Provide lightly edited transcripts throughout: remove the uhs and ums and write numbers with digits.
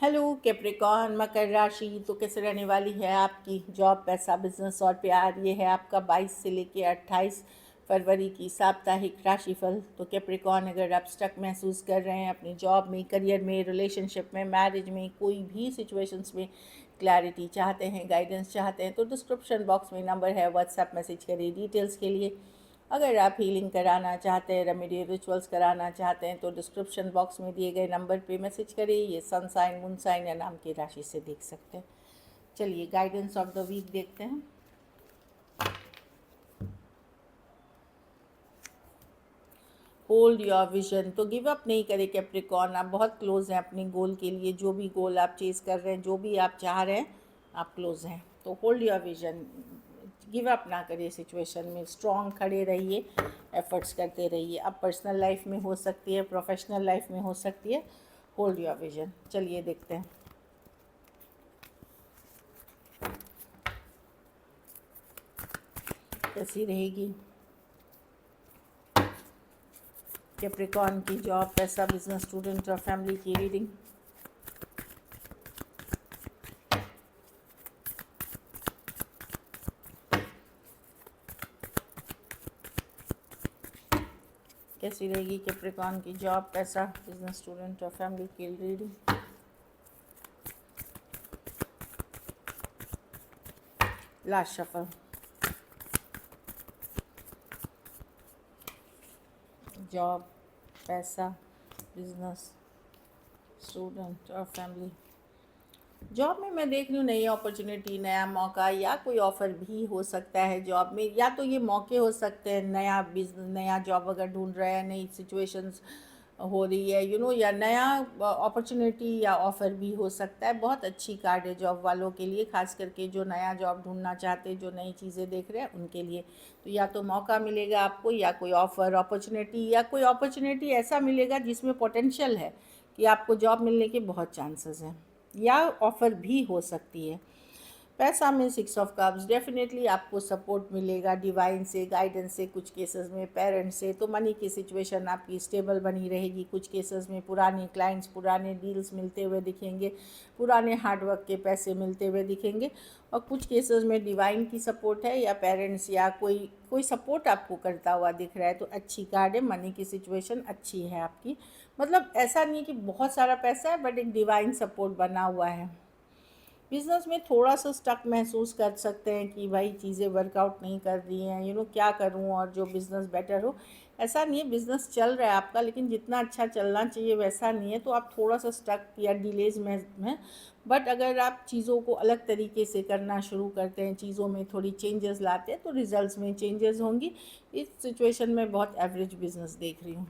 Hello Capricorn मकर राशि। तो कैसे रहने वाली है आपकी जॉब, पैसा, बिजनेस और प्यार। ये है आपका 22 से लेके 28 फरवरी की साप्ताहिक राशिफल। तो कैप्रिकॉर्न, अगर आप स्टक महसूस कर रहे हैं अपनी जॉब में, करियर में, रिलेशनशिप में, मैरिज में, कोई भी सिचुएशंस में क्लैरिटी चाहते हैं, गाइडेंस चाहते हैं, तो डिस्क्रिप्शन बॉक्स में नंबर है, व्हाट्सएप मैसेज करिए डिटेल्स के लिए। अगर आप हीलिंग कराना चाहते हैं, रेमेडी रिचुअल्स कराना चाहते हैं, तो डिस्क्रिप्शन बॉक्स में दिए गए नंबर पे मैसेज करिए। ये सन साइन, मून साइन या नाम की राशि से देख सकते हैं। चलिए गाइडेंस ऑफ द वीक देखते हैं। Hold your vision. तो गिव अप नहीं करें कैप्रिकॉर्न, आप बहुत क्लोज हैं अपने गोल के लिए। जो भी गोल आप चेज कर रहे हैं, जो भी आप चाह रहे हैं, आप क्लोज हैं। तो hold your vision, give up ना करिए सिचुएशन में, स्ट्रॉन्ग खड़े रहिए, एफर्ट्स करते रहिए। अब पर्सनल लाइफ में हो सकती है, प्रोफेशनल लाइफ में हो सकती है। Hold your vision. चलिए देखते हैं कैसी रहेगी कैप्रिकॉर्न की जॉब, पैसा, बिजनेस, स्टूडेंट और फैमिली की रीडिंग। कैसी रहेगी कैप्रिकॉर्न की जॉब, पैसा, बिजनेस, स्टूडेंट और फैमिली की रीडिंग। Last shuffle. जॉब, पैसा, बिजनेस, स्टूडेंट और फैमिली। जॉब में मैं देख रही हूँ नई अपॉर्चुनिटी, नया मौका या कोई ऑफ़र भी हो सकता है जॉब में। या तो ये मौके हो सकते हैं, नया बिजनेस, नया जॉब अगर ढूंढ रहे हैं, नई सिचुएशंस हो रही है या नया अपॉर्चुनिटी या ऑफ़र भी हो सकता है। बहुत अच्छी कार्ड है जॉब वालों के लिए, खास करके जो नया जॉब ढूंढना चाहते हैं, जो नई चीज़ें देख रहे हैं उनके लिए। तो या तो मौका मिलेगा आपको, या कोई ऑफ़र, अपॉर्चुनिटी, या कोई अपॉर्चुनिटी ऐसा मिलेगा जिसमें पोटेंशियल है कि आपको जॉब मिलने के बहुत चांसेस हैं, या ऑफ़र भी हो सकती है। पैसा में 6 ऑफ कप्स, डेफिनेटली आपको सपोर्ट मिलेगा डिवाइन से, गाइडेंस से, कुछ केसेस में पेरेंट्स से। तो मनी की सिचुएशन आपकी स्टेबल बनी रहेगी। कुछ केसेस में पुराने क्लाइंट्स, पुराने डील्स मिलते हुए दिखेंगे, पुराने हार्डवर्क के पैसे मिलते हुए दिखेंगे। और कुछ केसेस में डिवाइन की सपोर्ट है, या पेरेंट्स या कोई कोई सपोर्ट आपको करता हुआ दिख रहा है। तो अच्छी कार्ड है, मनी की सिचुएशन अच्छी है आपकी। मतलब ऐसा नहीं है कि बहुत सारा पैसा है, बट एक डिवाइन सपोर्ट बना हुआ है। बिज़नेस में थोड़ा सा स्टक महसूस कर सकते हैं कि भाई चीज़ें वर्कआउट नहीं कर रही हैं, क्या करूं और जो बिज़नेस बेटर हो। ऐसा नहीं है, बिज़नेस चल रहा है आपका, लेकिन जितना अच्छा चलना चाहिए वैसा नहीं है। तो आप थोड़ा सा स्टक या डिलेज में हैं। बट अगर आप चीज़ों को अलग तरीके से करना शुरू करते हैं, चीज़ों में थोड़ी चेंजेस लाते हैं, तो रिजल्ट्स में चेंजेस होंगी। इस सिचुएशन में बहुत एवरेज बिज़नेस देख रही हूँ।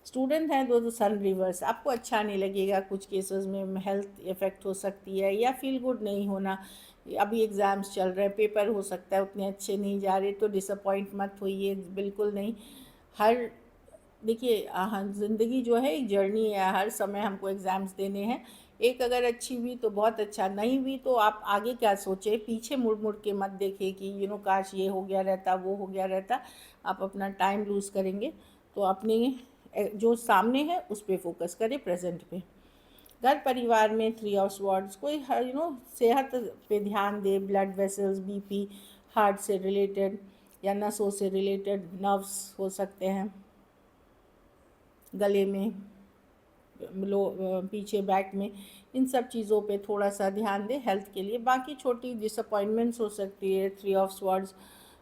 स्टूडेंट हैं तो सन रिवर्स, आपको अच्छा नहीं लगेगा। कुछ केसेस में हेल्थ इफ़ेक्ट हो सकती है, या फील गुड नहीं होना। अभी एग्ज़ाम्स चल रहे हैं, पेपर हो सकता है उतने अच्छे नहीं जा रहे, तो डिसअपॉइंट मत होइए, बिल्कुल नहीं। हर देखिए, हाँ, ज़िंदगी जो है एक जर्नी है, हर समय हमको एग्ज़ाम्स देने हैं। एक अगर अच्छी हुई तो बहुत अच्छा, नहीं हुई तो आप आगे क्या सोचें, पीछे मुड़ मुड़ के मत देखें कि काश ये हो गया रहता, वो हो गया रहता। आप अपना टाइम लूज़ करेंगे। तो अपने जो सामने है उस पर फोकस करें, प्रेजेंट पे। घर परिवार में 3 ऑफ स्वॉर्ड्स, कोई सेहत पे ध्यान दे, ब्लड वेसल्स, बीपी, हार्ट से रिलेटेड या नसों से रिलेटेड, नर्व्स हो सकते हैं, गले में, पीछे बैक में, इन सब चीज़ों पे थोड़ा सा ध्यान दें हेल्थ के लिए। बाकी छोटी डिसअपॉइंटमेंट्स हो सकती है। 3 ऑफ स्वॉर्ड्स,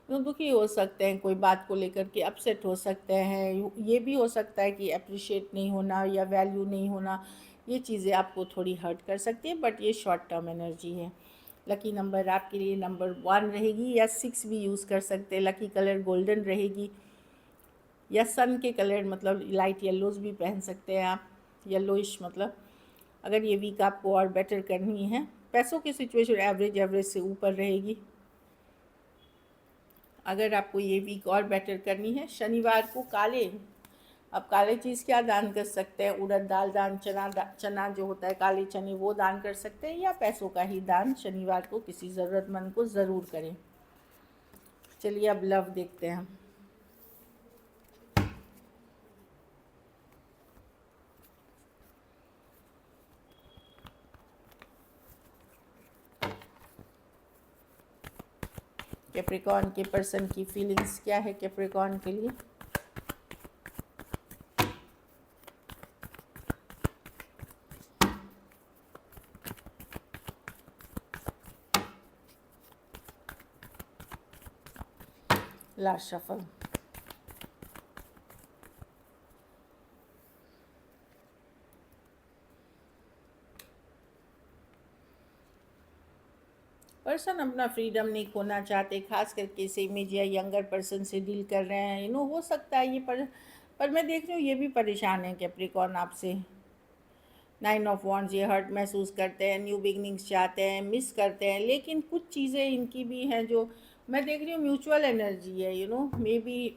दुखी हो सकते हैं, कोई बात को लेकर के अपसेट हो सकते हैं। ये भी हो सकता है कि अप्रिशिएट नहीं होना या वैल्यू नहीं होना, ये चीज़ें आपको थोड़ी हर्ट कर सकती है, बट ये शॉर्ट टर्म एनर्जी है। लकी नंबर आपके लिए नंबर 1 रहेगी, या 6 भी यूज़ कर सकते हैं। लकी कलर गोल्डन रहेगी, या सन के कलर मतलब लाइट येलोज भी पहन सकते हैं आप, येलोइश मतलब। अगर ये वीक आपको और बेटर करनी है, पैसों की सिचुएशन एवरेज से ऊपर रहेगी। अगर आपको ये वीक और बेटर करनी है, शनिवार को काले, अब काले चीज़ क्या दान कर सकते हैं, उड़द दाल दान, चना जो होता है, काले चने, वो दान कर सकते हैं, या पैसों का ही दान शनिवार को किसी ज़रूरतमंद को ज़रूर करें। चलिए अब लव देखते हैं। कैप्रिकॉर्न के पर्सन की फीलिंग्स क्या है कैप्रिकॉर्न के लिए। Last shuffle. पर्सन अपना फ्रीडम नहीं खोना चाहते, खास करके सेमेज या यंगर पर्सन से डील कर रहे हैं। हो सकता है ये पर मैं देख रही हूँ ये भी परेशान है कैप्रिकॉर्न आपसे। 9 ऑफ वॉन्ड्स, ये हर्ट महसूस करते हैं, न्यू बिगनिंग्स चाहते हैं, मिस करते हैं, लेकिन कुछ चीज़ें इनकी भी हैं जो मैं देख रही हूँ म्यूचुअल एनर्जी है। मे बी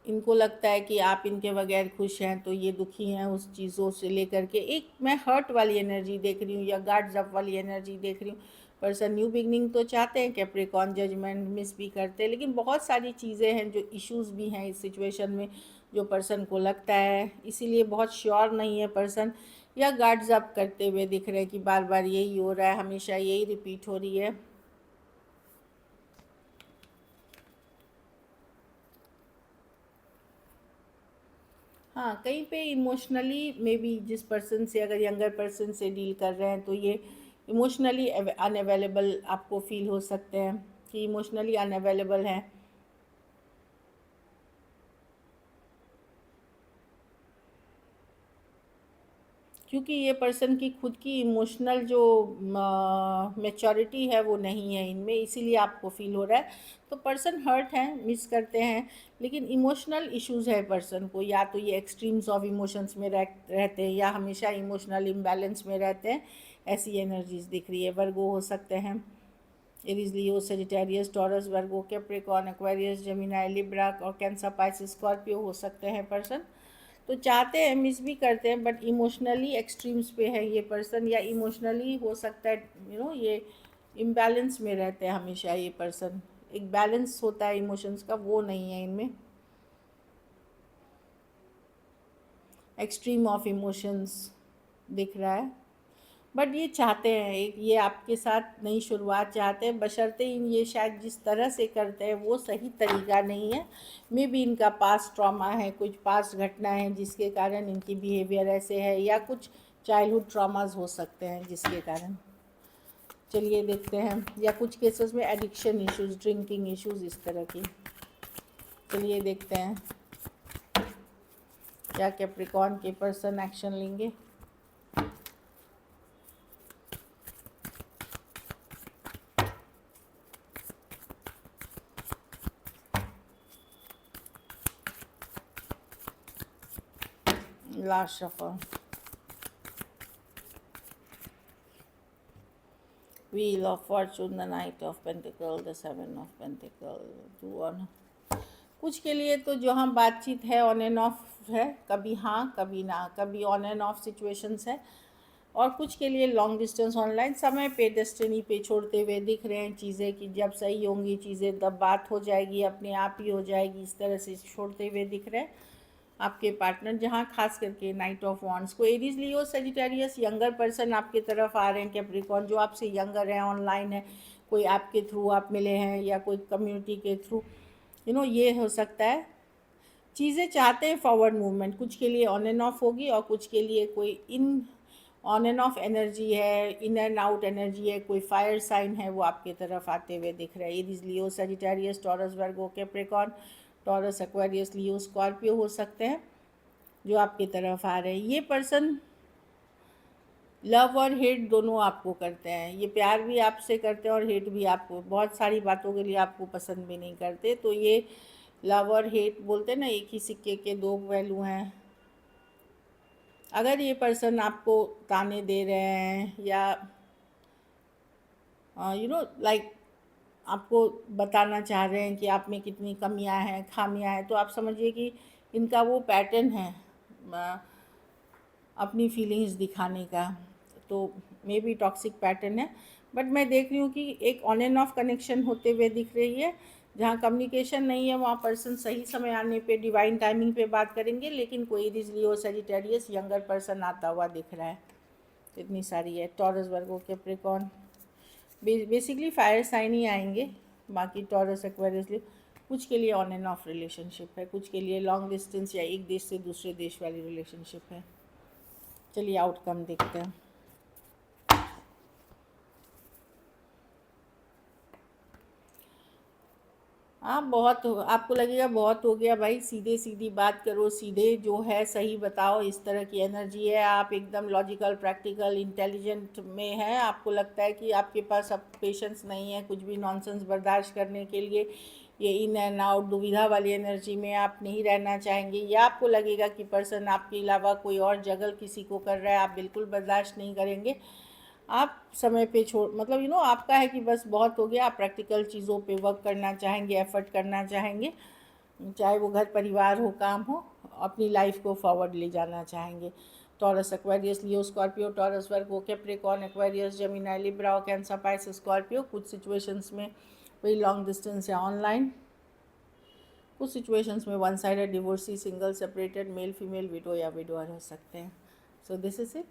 इनको लगता है कि आप इनके बगैर खुश हैं तो ये दुखी हैं उस चीज़ों से लेकर के। एक मैं हर्ट वाली एनर्जी देख रही हूँ या गार्ड्स अप वाली एनर्जी देख रही हूँ। पर्सन न्यू बिगनिंग तो चाहते हैं कैप्रिकॉर्न, जजमेंट मिस भी करते हैं, लेकिन बहुत सारी चीज़ें हैं जो इश्यूज भी हैं इस सिचुएशन में जो पर्सन को लगता है, इसीलिए बहुत श्योर नहीं है पर्सन, या गार्ड्स अप करते हुए दिख रहे हैं कि बार बार यही हो रहा है, हमेशा यही रिपीट हो रही है। हाँ, कहीं पे इमोशनली मे बी जिस पर्सन से, अगर यंगर पर्सन से डील कर रहे हैं तो ये इमोशनली अनअवेलेबल आपको फील हो सकते हैं कि इमोशनली अनअवेलेबल हैं। क्योंकि ये पर्सन की खुद की इमोशनल जो मैच्योरिटी है वो नहीं है इनमें, इसीलिए आपको फील हो रहा है। तो पर्सन हर्ट हैं, मिस करते हैं, लेकिन इमोशनल इश्यूज है पर्सन को, या तो ये एक्सट्रीम्स ऑफ इमोशंस में रहते हैं या हमेशा इमोशनल इम्बैलेंस में रहते हैं। ऐसी एनर्जीज दिख रही है। वर्गो हो सकते हैं, एरीज, लियो, Sagittarius, taurus, Virgo, Capricorn, Aquarius, Gemini, Libra और कैंसर, पाइसिस, स्कॉर्पियो हो सकते हैं पर्सन। तो चाहते हैं, मिस भी करते हैं, बट इमोशनली एक्सट्रीम्स पे है ये पर्सन, या इमोशनली हो सकता है ये इम्बैलेंस में रहते हैं हमेशा ये पर्सन। एक बैलेंस होता है इमोशंस का, वो नहीं है इनमें। एक्सट्रीम ऑफ इमोशंस दिख रहा है, बट ये चाहते हैं ये आपके साथ नई शुरुआत चाहते हैं, बशर्ते ये शायद जिस तरह से करते हैं वो सही तरीका नहीं है। मे बी इनका पास्ट ट्रॉमा है, कुछ पास्ट घटना है जिसके कारण इनकी बिहेवियर ऐसे है, या कुछ चाइल्डहुड ट्रॉमास हो सकते हैं जिसके कारण। चलिए देखते हैं, या कुछ केसेस में एडिक्शन इश्यूज, ड्रिंकिंग इश्यूज, इस तरह की। चलिए देखते हैं क्या कैप्रिकॉर्न के पर्सन एक्शन लेंगे। Last shuffle, Wheel of Fortune, the Knight of Pentacle, the Seven of Pentacle, Two on। कुछ के लिए तो जो हम बातचीत है ऑन एंड ऑफ है, कभी हाँ कभी ना, कभी ऑन एंड ऑफ सिचुएशंस है, और कुछ के लिए लॉन्ग डिस्टेंस ऑनलाइन, समय पे डेस्टिनी पे छोड़ते हुए दिख रहे हैं चीज़ें कि जब सही होंगी चीज़ें तब बात हो जाएगी, अपने आप ही हो जाएगी, इस तरह से छोड़ते हुए दिख रहे हैं आपके पार्टनर। जहाँ खास करके नाइट ऑफ वॉन्ड्स को एरीज, लियो, सेजिटेरियस, यंगर पर्सन आपके तरफ आ रहे हैं कैप्रिकॉर्न, जो आपसे यंगर है, ऑनलाइन है, कोई आपके थ्रू आप मिले हैं या कोई कम्युनिटी के थ्रू, ये हो सकता है। चीज़ें चाहते हैं फॉरवर्ड मूवमेंट, कुछ के लिए ऑन एंड ऑफ होगी और कुछ के लिए कोई ऑन एंड ऑफ एनर्जी है, इन एंड आउट एनर्जी है, कोई फायर साइन है वो आपके तरफ आते हुए दिख रहा है। एरीज, लियो, Sagittarius, taurus, Virgo, Capricorn, taurus, Aquarius, Leo, Scorpio हो सकते हैं जो आपकी तरफ आ रहे हैं। ये पर्सन लव और हेट दोनों आपको करते हैं, ये प्यार भी आपसे करते हैं और हेट भी आपको, बहुत सारी बातों के लिए आपको पसंद भी नहीं करते। तो ये लव और हेट बोलते हैं ना, एक ही सिक्के के दो पहलू हैं। अगर ये पर्सन आपको ताने दे रहे हैं या लाइक आपको बताना चाह रहे हैं कि आप में कितनी कमियां हैं, खामियां हैं, तो आप समझिए कि इनका वो पैटर्न है अपनी फीलिंग्स दिखाने का, तो मे बी टॉक्सिक पैटर्न है। बट मैं देख रही हूँ कि एक ऑन एंड ऑफ कनेक्शन होते हुए दिख रही है। जहाँ कम्युनिकेशन नहीं है वहाँ पर्सन सही समय आने पे, डिवाइन टाइमिंग पे बात करेंगे, लेकिन कोई एरीज, लियो, सेजिटेरियस, यंगर पर्सन आता हुआ दिख रहा है। इतनी सारी है। Taurus, Virgo, Capricorn, basically fire sign ही आएंगे, बाकी टॉरस एक्वेरियस कुछ के लिए ऑन एंड ऑफ रिलेशनशिप है, कुछ के लिए लॉन्ग डिस्टेंस या एक देश से दूसरे देश वाली रिलेशनशिप है। चलिए आउटकम देखते हैं। आपको लगेगा बहुत हो गया भाई, सीधे सीधी बात करो, सीधे जो है सही बताओ, इस तरह की एनर्जी है। आप एकदम लॉजिकल, प्रैक्टिकल, इंटेलिजेंट में हैं, आपको लगता है कि आपके पास अब पेशेंस नहीं है कुछ भी नॉनसेंस बर्दाश्त करने के लिए, ये इन एंड आउट दुविधा वाली एनर्जी में आप नहीं रहना चाहेंगे, या आपको लगेगा कि पर्सन आपके अलावा कोई और जगल किसी को कर रहा है, आप बिल्कुल बर्दाश्त नहीं करेंगे। आप समय पे छोड़ मतलब आपका है कि बस बहुत हो गया, आप प्रैक्टिकल चीज़ों पे वर्क करना चाहेंगे, एफर्ट करना चाहेंगे, चाहे वो घर परिवार हो, काम हो, अपनी लाइफ को फॉरवर्ड ले जाना चाहेंगे। Taurus Aquarius, Leo Scorpio, Taurus Virgo, Capricorn, Aquarius, Gemini, Libra, Cancer, Pisces, Scorpio. कुछ सिचुएशंस में वही लॉन्ग डिस्टेंस या ऑनलाइन, कुछ सिचुएशंस में one sided, divorcee, single, separated, male female, widow या विडोअर हो सकते हैं। So this is it.